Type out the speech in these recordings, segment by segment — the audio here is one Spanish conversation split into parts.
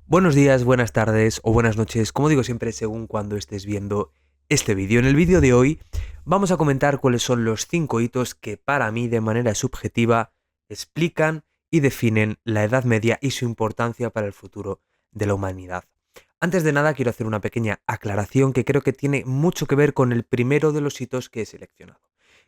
Buenos días, buenas tardes o buenas noches, como digo siempre, según cuando estés viendo este vídeo. En el vídeo de hoy vamos a comentar cuáles son los 5 hitos que para mí de manera subjetiva explican y definen la Edad Media y su importancia para el futuro de la humanidad. Antes de nada quiero hacer una pequeña aclaración que creo que tiene mucho que ver con el primero de los hitos que he seleccionado.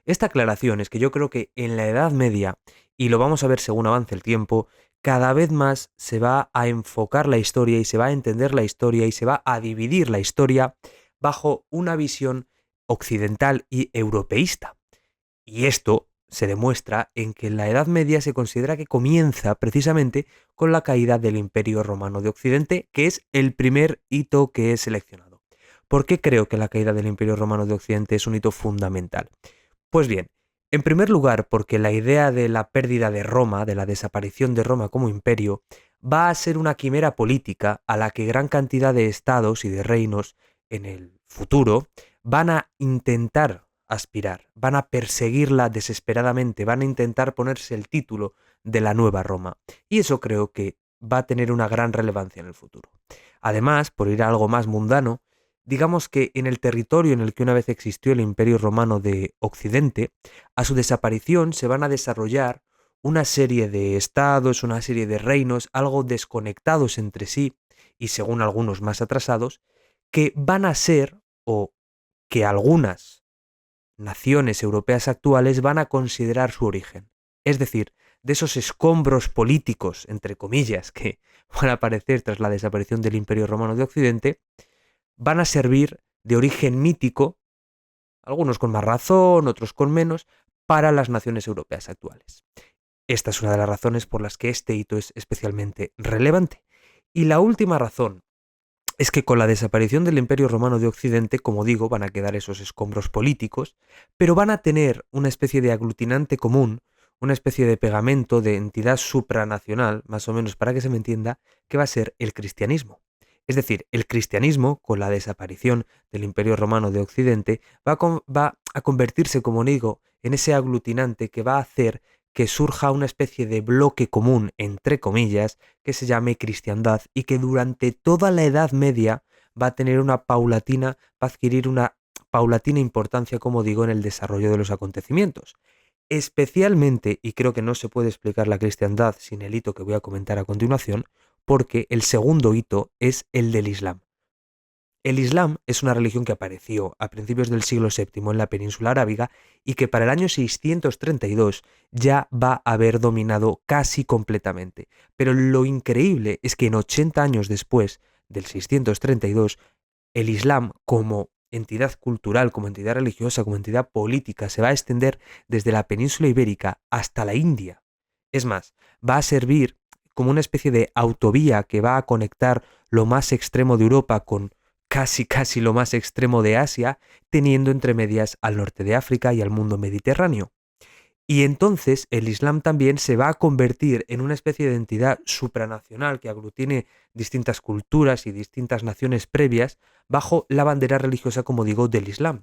Esta aclaración es que yo creo que en la Edad Media, y lo vamos a ver según avance el tiempo, cada vez más se va a enfocar la historia y se va a entender la historia y se va a dividir la historia bajo una visión occidental y europeísta. Y esto se demuestra en que la Edad Media se considera que comienza precisamente con la caída del Imperio Romano de Occidente, que es el primer hito que he seleccionado. ¿Por qué creo que la caída del Imperio Romano de Occidente es un hito fundamental? Pues bien, en primer lugar, porque la idea de la pérdida de Roma, de la desaparición de Roma como imperio, va a ser una quimera política a la que gran cantidad de estados y de reinos en el futuro van a intentar aspirar, van a perseguirla desesperadamente, van a intentar ponerse el título de la nueva Roma. Y eso creo que va a tener una gran relevancia en el futuro. Además, por ir a algo más mundano, digamos que en el territorio en el que una vez existió el Imperio Romano de Occidente, a su desaparición se van a desarrollar una serie de estados, una serie de reinos, algo desconectados entre sí y según algunos más atrasados, que van a ser, o que algunas naciones europeas actuales van a considerar su origen. Es decir, de esos escombros políticos, entre comillas, que van a aparecer tras la desaparición del Imperio Romano de Occidente, van a servir de origen mítico, algunos con más razón, otros con menos, para las naciones europeas actuales. Esta es una de las razones por las que este hito es especialmente relevante. Y la última razón es que con la desaparición del Imperio Romano de Occidente, como digo, van a quedar esos escombros políticos, pero van a tener una especie de aglutinante común, una especie de pegamento, de entidad supranacional, más o menos para que se me entienda, que va a ser el cristianismo. Es decir, el cristianismo, con la desaparición del Imperio Romano de Occidente, va a convertirse, como digo, en ese aglutinante que va a hacer que surja una especie de bloque común, entre comillas, que se llame cristiandad y que durante toda la Edad Media va a tener una paulatina, va a adquirir una paulatina importancia, como digo, en el desarrollo de los acontecimientos. Especialmente, y creo que no se puede explicar la cristiandad sin el hito que voy a comentar a continuación, porque el segundo hito es el del Islam. El Islam es una religión que apareció a principios del siglo VII en la península arábiga y que para el año 632 ya va a haber dominado casi completamente. Pero lo increíble es que en 80 años después del 632, el Islam como entidad cultural, como entidad religiosa, como entidad política, se va a extender desde la península ibérica hasta la India. Es más, va a servir como una especie de autovía que va a conectar lo más extremo de Europa con casi lo más extremo de Asia, teniendo entre medias al norte de África y al mundo mediterráneo. Y entonces el Islam también se va a convertir en una especie de entidad supranacional que aglutine distintas culturas y distintas naciones previas bajo la bandera religiosa, como digo, del Islam,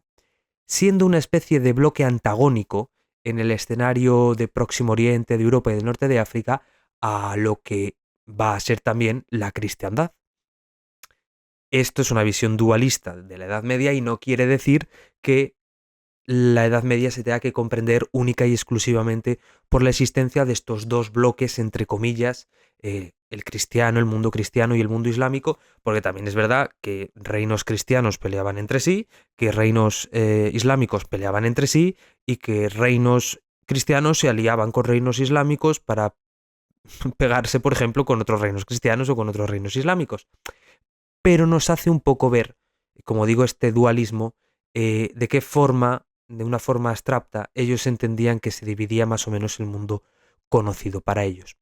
siendo una especie de bloque antagónico en el escenario de Próximo Oriente, de Europa y del norte de África a lo que va a ser también la cristiandad. Esto es una visión dualista de la Edad Media y no quiere decir que la Edad Media se tenga que comprender única y exclusivamente por la existencia de estos dos bloques, entre comillas, el cristiano, el mundo cristiano y el mundo islámico, porque también es verdad que reinos cristianos peleaban entre sí, que reinos islámicos peleaban entre sí y que reinos cristianos se aliaban con reinos islámicos para pegarse, por ejemplo, con otros reinos cristianos o con otros reinos islámicos. Pero nos hace un poco ver, como digo, este dualismo, de qué forma, de una forma abstracta, ellos entendían que se dividía más o menos el mundo conocido para ellos.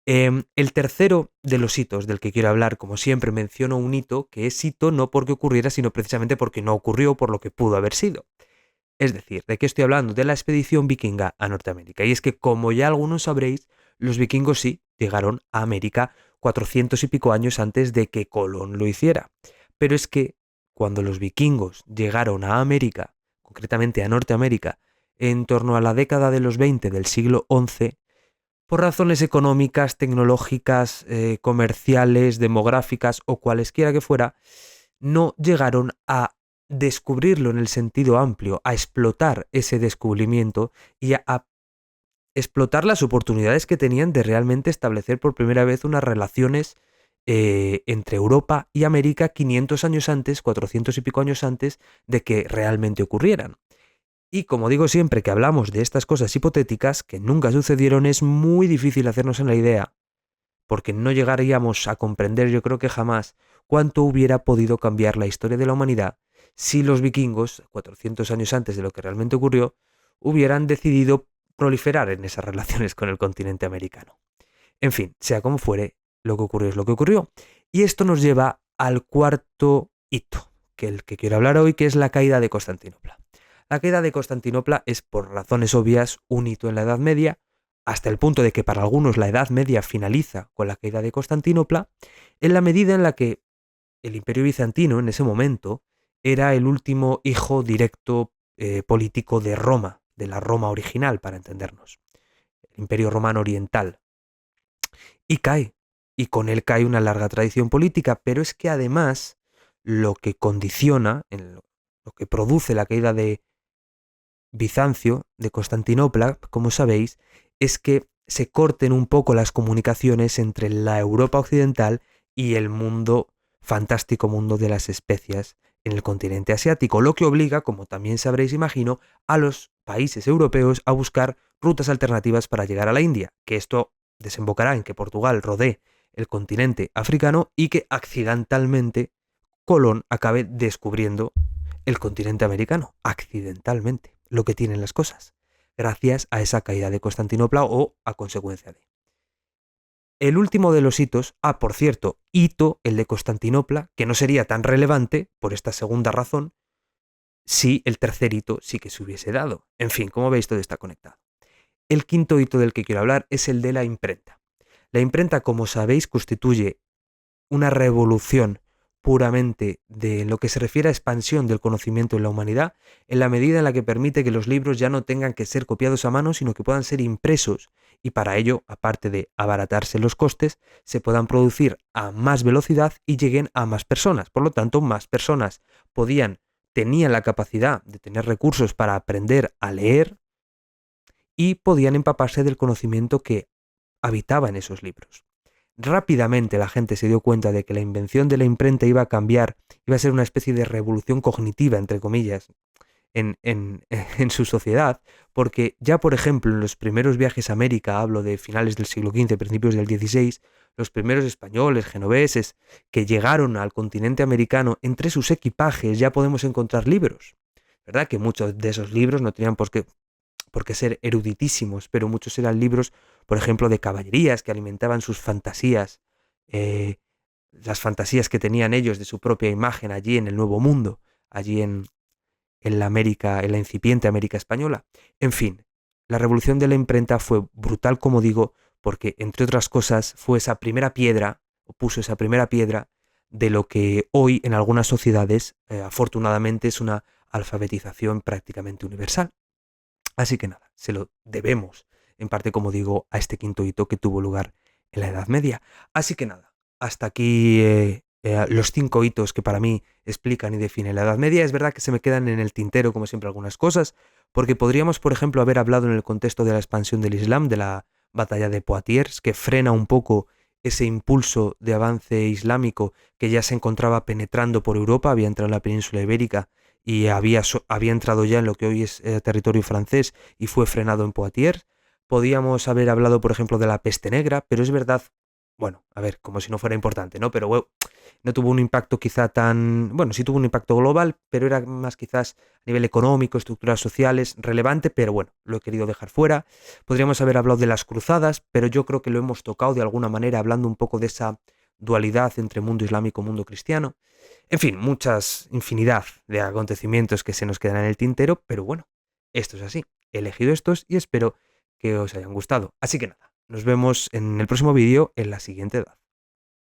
El tercero de los hitos del que quiero hablar, como siempre menciono un hito que es hito no porque ocurriera, sino precisamente porque no ocurrió, por lo que pudo haber sido. Es decir, ¿de qué estoy hablando? De la expedición vikinga a Norteamérica. Y es que, como ya algunos sabréis, los vikingos sí llegaron a América 400 y pico años antes de que Colón lo hiciera. Pero es que cuando los vikingos llegaron a América, concretamente a Norteamérica, en torno a la década de los 20 del siglo XI, por razones económicas, tecnológicas, comerciales, demográficas o cualesquiera que fuera, no llegaron a descubrirlo en el sentido amplio, a explotar ese descubrimiento y a explotar las oportunidades que tenían de realmente establecer por primera vez unas relaciones entre Europa y América 500 años antes, 400 y pico años antes de que realmente ocurrieran. Y como digo siempre que hablamos de estas cosas hipotéticas que nunca sucedieron, es muy difícil hacernos en la idea, porque no llegaríamos a comprender, yo creo que jamás, cuánto hubiera podido cambiar la historia de la humanidad si los vikingos, 400 años antes de lo que realmente ocurrió, hubieran decidido proliferar en esas relaciones con el continente americano. En fin, sea como fuere, lo que ocurrió es lo que ocurrió. Y esto nos lleva al cuarto hito, que el que quiero hablar hoy, que es la caída de Constantinopla. La caída de Constantinopla es, por razones obvias, un hito en la Edad Media, hasta el punto de que para algunos la Edad Media finaliza con la caída de Constantinopla, en la medida en la que el Imperio Bizantino, en ese momento, era el último hijo directo político de Roma, de la Roma original, para entendernos. El Imperio Romano Oriental. Y cae. Y con él cae una larga tradición política, pero es que además lo que condiciona, lo que produce la caída de Bizancio, de Constantinopla, como sabéis, es que se corten un poco las comunicaciones entre la Europa occidental y el mundo, fantástico mundo de las especias en el continente asiático, lo que obliga, como también sabréis, imagino, a los países europeos a buscar rutas alternativas para llegar a la India, que esto desembocará en que Portugal rodee el continente africano y que accidentalmente Colón acabe descubriendo el continente americano, accidentalmente, lo que tienen las cosas, gracias a esa caída de Constantinopla o a consecuencia de. El último de los hitos, por cierto, hito el de Constantinopla, que no sería tan relevante por esta segunda razón, si el tercer hito sí que se hubiese dado. En fin, como veis, todo está conectado. El quinto hito del que quiero hablar es el de la imprenta. La imprenta, como sabéis, constituye una revolución puramente de lo que se refiere a expansión del conocimiento en la humanidad, en la medida en la que permite que los libros ya no tengan que ser copiados a mano, sino que puedan ser impresos y para ello, aparte de abaratarse los costes, se puedan producir a más velocidad y lleguen a más personas. Por lo tanto, más personas tenían la capacidad de tener recursos para aprender a leer y podían empaparse del conocimiento que habitaba en esos libros. Rápidamente la gente se dio cuenta de que la invención de la imprenta iba a cambiar, iba a ser una especie de revolución cognitiva, entre comillas, en su sociedad, porque ya, por ejemplo, en los primeros viajes a América, hablo de finales del siglo XV, principios del XVI, los primeros españoles, genoveses, que llegaron al continente americano, entre sus equipajes ya podemos encontrar libros. ¿Verdad? Que muchos de esos libros no tenían por qué ser eruditísimos, pero muchos eran libros, por ejemplo, de caballerías que alimentaban sus fantasías, eh, las fantasías que tenían ellos de su propia imagen allí en el Nuevo Mundo, allí en la América, en la incipiente América española. En fin, la revolución de la imprenta fue brutal, como digo, porque, entre otras cosas, fue esa primera piedra, o puso esa primera piedra, de lo que hoy en algunas sociedades, afortunadamente, es una alfabetización prácticamente universal. Así que nada, se lo debemos, en parte, como digo, a este quinto hito que tuvo lugar en la Edad Media. Así que nada, hasta aquí los 5 hitos que para mí explican y definen la Edad Media. Es verdad que se me quedan en el tintero, como siempre, algunas cosas, porque podríamos, por ejemplo, haber hablado en el contexto de la expansión del Islam, de la batalla de Poitiers, que frena un poco ese impulso de avance islámico que ya se encontraba penetrando por Europa, había entrado en la península ibérica y había entrado ya en lo que hoy es territorio francés y fue frenado en Poitiers. Podíamos haber hablado, por ejemplo, de la peste negra, pero es verdad, bueno, a ver, como si no fuera importante, ¿no? Pero bueno, no tuvo un impacto quizá tan, bueno, sí tuvo un impacto global, pero era más quizás a nivel económico, estructuras sociales, relevante, pero bueno, lo he querido dejar fuera. Podríamos haber hablado de las cruzadas, pero yo creo que lo hemos tocado de alguna manera, hablando un poco de esa dualidad entre mundo islámico y mundo cristiano. En fin, infinidad de acontecimientos que se nos quedan en el tintero, pero bueno, esto es así. He elegido estos y espero que os hayan gustado. Así que nada, nos vemos en el próximo vídeo en la siguiente edad.